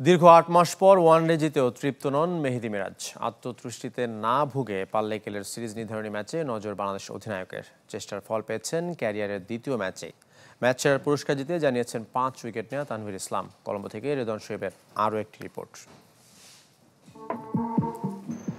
দীর্ঘ ৮ মাস পর ওয়ানডে জিতেও তৃপ্ত নন মেহেদী মিরাজ। আত্মতুষ্টিতে না ভুগে পাল্লেকেলের সিরিজ নির্ধারণী ম্যাচে নজর বাংলাদেশ অধিনায়কের। চেষ্টার ফল পেয়েছেন ক্যারিয়ারের দ্বিতীয় ম্যাচেই। ম্যাচের পুরস্কার জিতে জানিয়েছেন ৫ উইকেট নেওয়া তানভীর ইসলাম। কলম্বো থেকে রেদওয়ান শোয়েবের আরও একটি রিপোর্ট।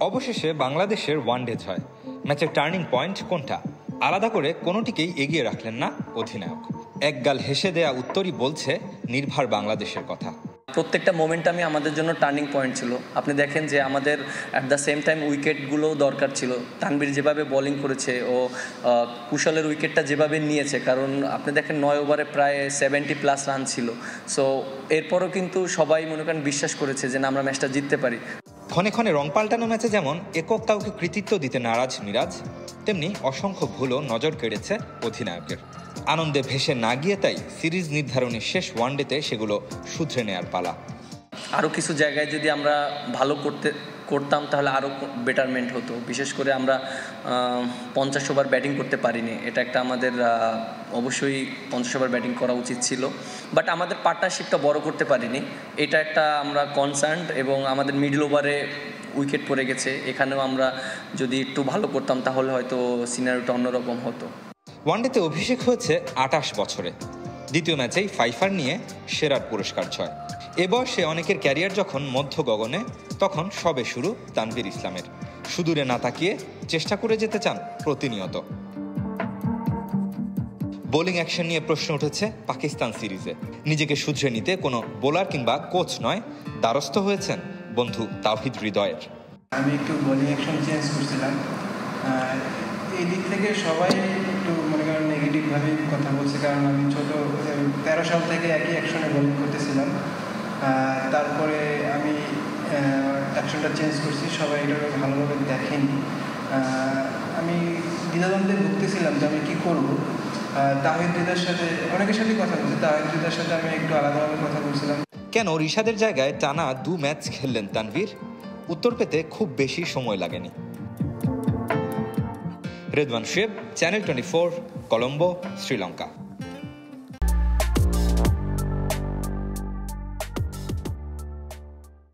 অবশেষে বাংলাদেশের ওয়ানডে জয়। ম্যাচের টার্নিং পয়েন্ট কোনটা? আলাদা করে কোনোটিকেই এগিয়ে রাখলেন না অধিনায়ক। একগাল হেসে দেয়া উত্তরই বলছে নির্ভার বাংলাদেশের কথা। প্রত্যেকটা মোমেন্টামই আমাদের জন্য টার্নিং পয়েন্ট ছিল। আপনি দেখেন যে আমাদের অ্যাট দ্য সেম টাইম উইকেটগুলো দরকার ছিল। তানভীর যেভাবে বোলিং করেছে ও কুশলের উইকেটটা যেভাবে নিয়েছে, কারণ আপনি দেখেন ৯ ওভারে প্রায় 70+ রান ছিল। সো এরপরও কিন্তু সবাই মনে করেন বিশ্বাস করেছে যে না, আমরা ম্যাচটা জিততে পারি। ক্ষণে ক্ষণে রং পাল্টানো ম্যাচে যেমন একক কাউকে কৃতিত্ব দিতে নারাজ মিরাজ, তেমনি অসংখ্য ভুলও নজর কেড়েছে অধিনায়কের। আনন্দে ভেসে না গিয়ে তাই সিরিজ নির্ধারণী শেষ ওয়ানডেতে সেগুলো শুধরে নেয়ার পালা। আরও কিছু জায়গায় যদি আমরা ভালো করতাম তাহলে আরও বেটারমেন্ট হতো। বিশেষ করে আমরা 50 ওভার ব্যাটিং করতে পারিনি। এটা একটা আমাদের অবশ্যই 50 ওভার ব্যাটিং করা উচিত ছিল, বাট আমাদের পার্টনারশিপটা বড় করতে পারিনি। এটা একটা আমরা কনসার্ন, এবং আমাদের মিডল ওভারে উইকেট পড়ে গেছে। এখানেও আমরা যদি একটু ভালো করতাম তাহলে হয়তো সিনারিওটা অন্যরকম হতো। ওয়ানডেতে অভিষেক হয়েছে 28 বছরে। দ্বিতীয় ম্যাচেই ফাইফার নিয়ে সেরার পুরস্কার জয়। এ বয়সে অনেকের ক্যারিয়ার যখন মধ্য গগনে, তখন সবে শুরু তানভীর ইসলামের। সুদূরে না তাকিয়ে চেষ্টা করে যেতে চান প্রতিনিয়ত। বোলিং অ্যাকশন নিয়ে প্রশ্ন উঠেছে পাকিস্তান সিরিজে। নিজেকে শুধরে নিতে কোনো বোলার কিংবা কোচ নয়, দ্বারস্থ হয়েছেন বন্ধু তাওহিদ হৃদয়ের। আমি একটু বোলিং অ্যাকশন চেঞ্জ করছিলাম। এই দিক থেকে সবাই একটু মনে করেন নেগেটিভভাবেই কথা বলছে, কারণ আমি 13 সাল থেকে একই অ্যাকশনে বোলিং করতেছিলাম। তারপরে আমি অ্যাকশনটা চেঞ্জ করছি, সবাই এটা ভালোভাবে দেখেনি। আমি দ্বিধাদ্বন্দ্বে ভুগতেছিলাম যে আমি কী করব। তাওহিদ হৃদয়ের সাথে অনেকের সাথেই কথা বলছি, তাওহিদ হৃদয়ের সাথে আমি একটু আলাদাভাবে কথা বলছিলাম। কেন রিশাদের জায়গায় টানা 2 ম্যাচ খেললেন তানভীর? উত্তর পেতে খুব বেশি সময় লাগেনি। রেদওয়ান শোয়েব, চ্যানেল 24, কলম্বো, শ্রীলঙ্কা।